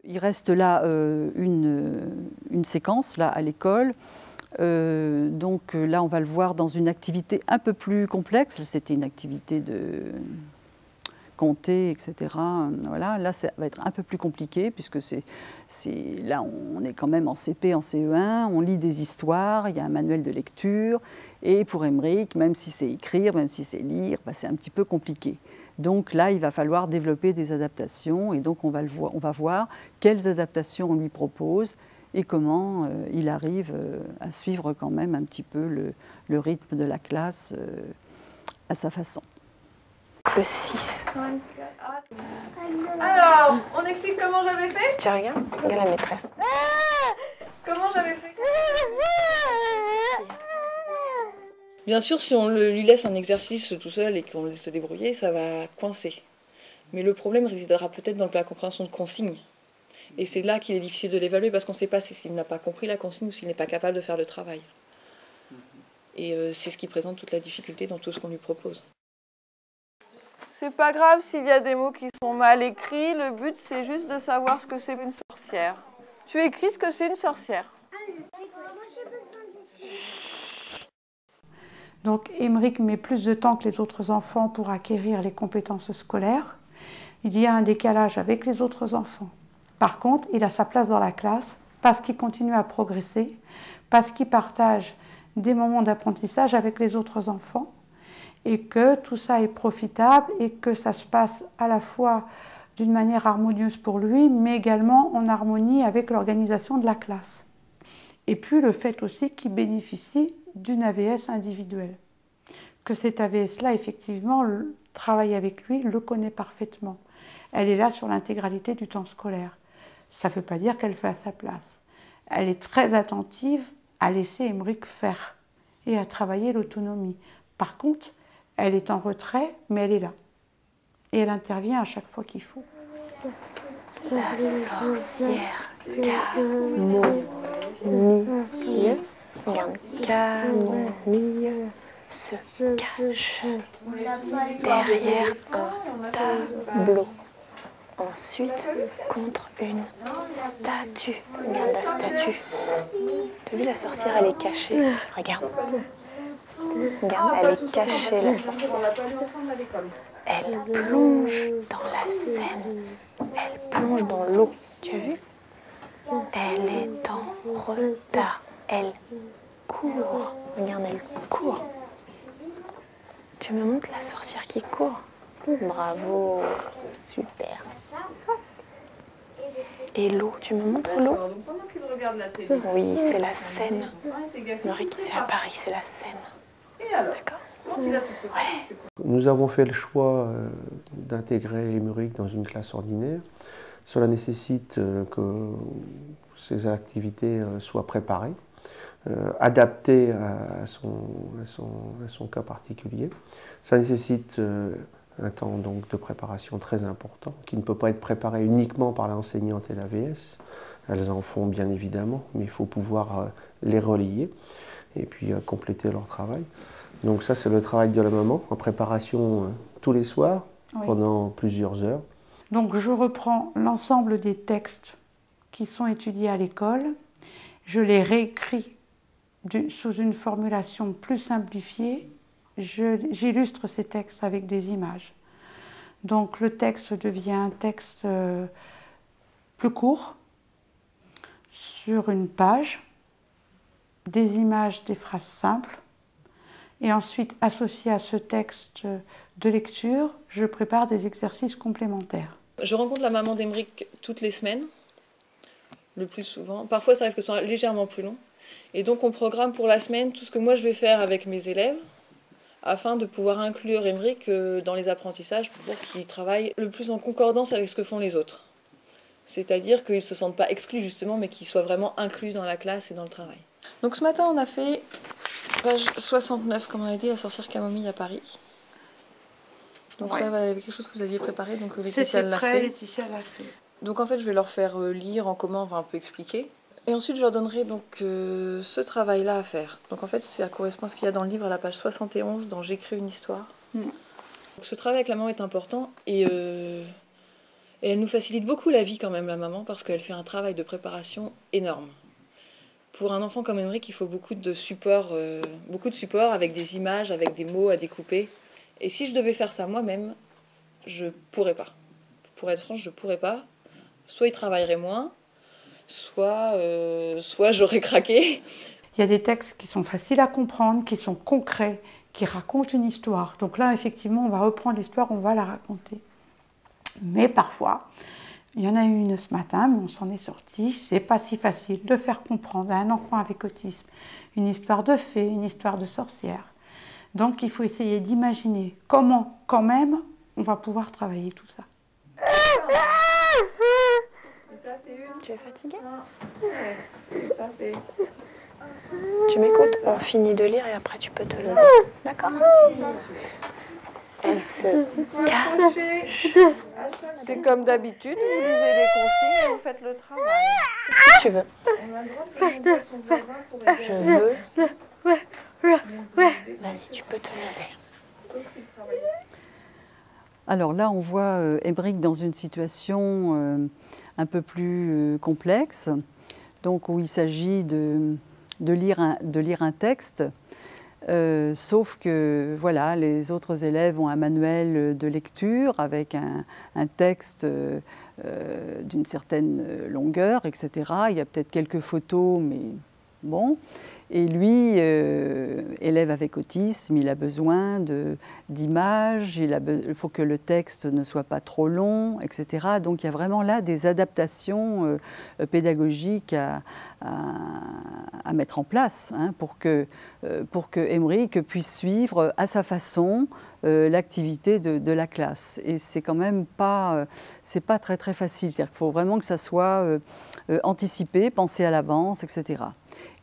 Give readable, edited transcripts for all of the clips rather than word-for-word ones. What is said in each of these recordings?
Il reste là une séquence là, à l'école. Donc là, on va le voir dans une activité un peu plus complexe. C'était une activité de compter, etc. Voilà. Là, ça va être un peu plus compliqué puisque là, on est quand même en CP, en CE1, on lit des histoires, il y a un manuel de lecture. Et pour Émeric, même si c'est écrire, même si c'est lire, bah, c'est un petit peu compliqué. Donc là, il va falloir développer des adaptations et donc on va voir quelles adaptations on lui propose et comment il arrive à suivre quand même un petit peu le rythme de la classe à sa façon. Le 6. Alors, on explique comment j'avais fait? Tiens, regarde la maîtresse. Comment j'avais fait? Bien sûr, si on lui laisse un exercice tout seul et qu'on le laisse se débrouiller, ça va coincer. Mais le problème résidera peut-être dans la compréhension de consignes. Et c'est là qu'il est difficile de l'évaluer parce qu'on ne sait pas s'il n'a pas compris la consigne ou s'il n'est pas capable de faire le travail. Et c'est ce qui présente toute la difficulté dans tout ce qu'on lui propose. C'est pas grave s'il y a des mots qui sont mal écrits, le but c'est juste de savoir ce que c'est une sorcière. Tu écris ce que c'est une sorcière. Donc Émeric met plus de temps que les autres enfants pour acquérir les compétences scolaires. Il y a un décalage avec les autres enfants. Par contre, il a sa place dans la classe parce qu'il continue à progresser, parce qu'il partage des moments d'apprentissage avec les autres enfants et que tout ça est profitable et que ça se passe à la fois d'une manière harmonieuse pour lui, mais également en harmonie avec l'organisation de la classe. Et puis le fait aussi qu'il bénéficie d'une AVS individuelle. Que cette AVS-là, effectivement, travaille avec lui, le connaît parfaitement. Elle est là sur l'intégralité du temps scolaire. Ça ne veut pas dire qu'elle fait à sa place. Elle est très attentive à laisser Émeric faire et à travailler l'autonomie. Par contre, elle est en retrait, mais elle est là. Et elle intervient à chaque fois qu'il faut. La sorcière camomille. Regarde, camomille se cache derrière un tableau. Ensuite, contre une statue. Regarde la statue. Tu as vu, la sorcière, elle est cachée. Regarde. Regarde, elle est cachée, la sorcière. Elle plonge dans la Seine. Elle plonge dans l'eau. Tu as vu? Elle est en retard. Elle court. Regarde, elle court. Tu me montres la sorcière qui court? Bravo. Super. Et l'eau, tu me montres l'eau? Oui, c'est la Seine. Émeric, c'est à Paris, c'est la Seine. D'accord? Ouais. Nous avons fait le choix d'intégrer Émeric dans une classe ordinaire. Cela nécessite que ces activités soient préparées, adaptées à son cas particulier. Ça nécessite un temps donc de préparation très important, qui ne peut pas être préparé uniquement par l'enseignante et l'AVS. Elles en font bien évidemment, mais il faut pouvoir les relier et puis compléter leur travail. Donc ça, c'est le travail de la maman, en préparation tous les soirs, oui, pendant plusieurs heures. Donc je reprends l'ensemble des textes qui sont étudiés à l'école, je les réécris sous une formulation plus simplifiée, j'illustre ces textes avec des images. Donc le texte devient un texte plus court, sur une page, des images, des phrases simples, et ensuite, associé à ce texte de lecture, je prépare des exercices complémentaires. Je rencontre la maman d'Émeric toutes les semaines, le plus souvent. Parfois, ça arrive que ce soit légèrement plus long. Et donc, on programme pour la semaine tout ce que moi je vais faire avec mes élèves, afin de pouvoir inclure Émeric dans les apprentissages pour qu'il travaille le plus en concordance avec ce que font les autres. C'est-à-dire qu'ils ne se sentent pas exclus justement, mais qu'ils soient vraiment inclus dans la classe et dans le travail. Donc ce matin, on a fait page 69, comme on a dit, la sorcière camomille à Paris. Donc ouais, ça va avec quelque chose que vous aviez préparé, donc Laetitia l'a fait. Laetitia l'a fait. Donc en fait, je vais leur faire lire en commun, on va un peu expliquer. Et ensuite, je leur donnerai donc ce travail-là à faire. Donc en fait, ça correspond à ce qu'il y a dans le livre à la page 71, dans J'écris une histoire. Donc, ce travail avec la maman est important et Et elle nous facilite beaucoup la vie quand même, la maman, parce qu'elle fait un travail de préparation énorme. Pour un enfant comme Emeric, il faut beaucoup de support avec des images, avec des mots à découper. Et si je devais faire ça moi-même, je pourrais pas. Pour être franche, je pourrais pas. Soit il travaillerait moins, soit j'aurais craqué. Il y a des textes qui sont faciles à comprendre, qui sont concrets, qui racontent une histoire. Donc là, effectivement, on va reprendre l'histoire, on va la raconter. Mais parfois, il y en a eu une ce matin, mais on s'en est sorti. C'est pas si facile de faire comprendre à un enfant avec autisme une histoire de fée, une histoire de sorcière. Donc il faut essayer d'imaginer comment, quand même, on va pouvoir travailler tout ça. Tu es fatiguée? Ça, c'est... Tu m'écoutes? On finit de lire et après tu peux te lever. D'accord? Elle se cache. C'est comme d'habitude, vous lisez les consignes et vous faites le travail. Qu'est-ce que tu veux? Je veux. Vas-y, tu peux te lever. Alors là, on voit Emeric dans une situation un peu plus complexe, donc où il s'agit de lire un texte, sauf que voilà, les autres élèves ont un manuel de lecture avec un texte d'une certaine longueur, etc. Il y a peut-être quelques photos, mais bon. Et lui, élève avec autisme, il a besoin d'images, il faut que le texte ne soit pas trop long, etc. Donc il y a vraiment là des adaptations pédagogiques à mettre en place hein, pour que Emeric puisse suivre à sa façon l'activité de la classe. Et c'est quand même pas très très facile. C'est-à-dire qu'il faut vraiment que ça soit anticipé, pensé à l'avance, etc.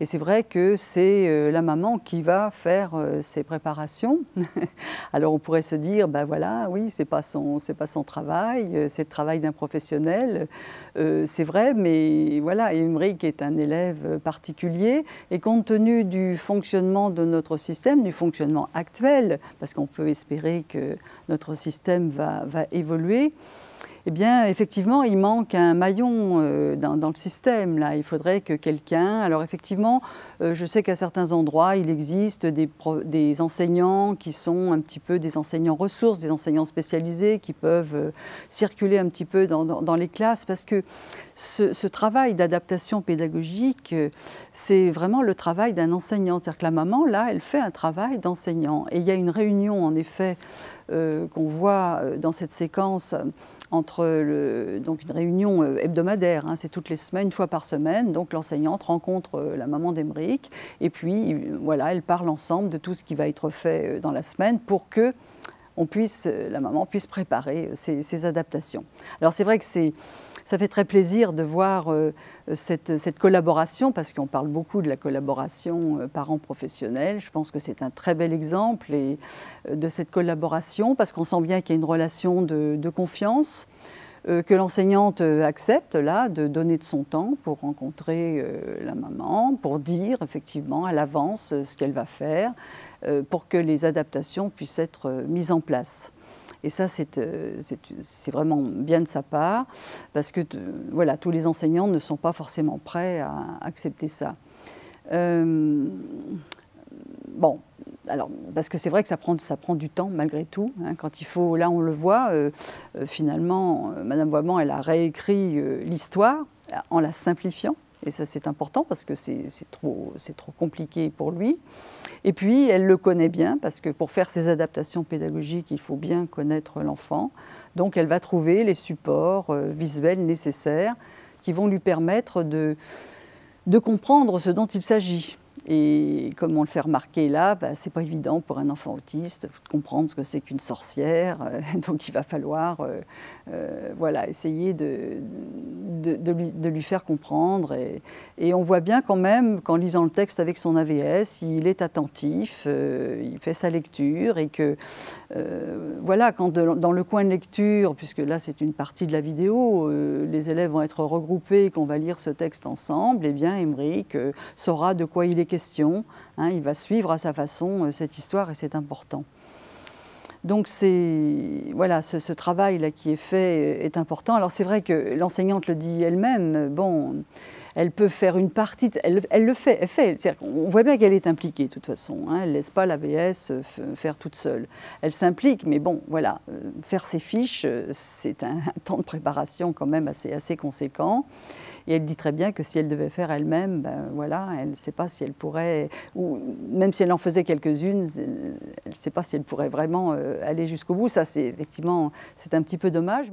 Et c'est vrai que c'est la maman qui va faire ces préparations. Alors on pourrait se dire, ben voilà, oui, c'est pas son travail, c'est le travail d'un professionnel. C'est vrai, mais voilà, Emeric est un élève particulier et compte tenu du fonctionnement de notre système, du fonctionnement actuel, parce qu'on peut espérer que notre système va évoluer, eh bien, effectivement, il manque un maillon dans le système. Là. Il faudrait que quelqu'un... Alors, effectivement, je sais qu'à certains endroits, il existe des enseignants qui sont un petit peu des enseignants ressources, des enseignants spécialisés qui peuvent circuler un petit peu dans les classes, parce que ce travail d'adaptation pédagogique, c'est vraiment le travail d'un enseignant. C'est-à-dire que la maman, là, elle fait un travail d'enseignant. Et il y a une réunion, en effet, qu'on voit dans cette séquence entre donc une réunion hebdomadaire, hein, c'est toutes les semaines, une fois par semaine, donc l'enseignante rencontre la maman d'Emeric et puis voilà, elles parlent ensemble de tout ce qui va être fait dans la semaine pour que la maman puisse préparer ces adaptations. Alors c'est vrai que ça fait très plaisir de voir cette collaboration, parce qu'on parle beaucoup de la collaboration parents-professionnels. Je pense que c'est un très bel exemple de cette collaboration, parce qu'on sent bien qu'il y a une relation de confiance, que l'enseignante accepte là, de donner de son temps pour rencontrer la maman, pour dire effectivement à l'avance ce qu'elle va faire, pour que les adaptations puissent être mises en place. Et ça, c'est vraiment bien de sa part, parce que voilà, tous les enseignants ne sont pas forcément prêts à accepter ça. Bon, alors, parce que c'est vrai que ça prend du temps malgré tout. Hein, quand il faut, là on le voit, finalement, Madame Boisman, elle a réécrit l'histoire en la simplifiant. Et ça, c'est important parce que c'est trop compliqué pour lui. Et puis, elle le connaît bien parce que pour faire ces adaptations pédagogiques, il faut bien connaître l'enfant. Donc, elle va trouver les supports visuels nécessaires qui vont lui permettre de comprendre ce dont il s'agit. Et comme on le fait remarquer là, c'est pas évident pour un enfant autiste de comprendre ce que c'est qu'une sorcière. Donc il va falloir voilà, essayer de lui faire comprendre. Et on voit bien quand même qu'en lisant le texte avec son AVS, il est attentif, il fait sa lecture et que voilà, quand dans le coin de lecture, puisque là c'est une partie de la vidéo, les élèves vont être regroupés et qu'on va lire ce texte ensemble, eh bien Emeric saura de quoi il est question. Hein, il va suivre à sa façon cette histoire et c'est important. Donc voilà, ce travail-là qui est fait est important. Alors c'est vrai que l'enseignante le dit elle-même, bon, elle peut faire une partie, elle le fait, elle fait. On voit bien qu'elle est impliquée de toute façon, hein, elle ne laisse pas l'AVS faire toute seule. Elle s'implique, mais bon, voilà, faire ses fiches, c'est un temps de préparation quand même assez conséquent. Et elle dit très bien que si elle devait faire elle-même, ben voilà, elle ne sait pas si elle pourrait, ou même si elle en faisait quelques-unes, elle ne sait pas si elle pourrait vraiment aller jusqu'au bout. Ça, c'est effectivement, c'est un petit peu dommage.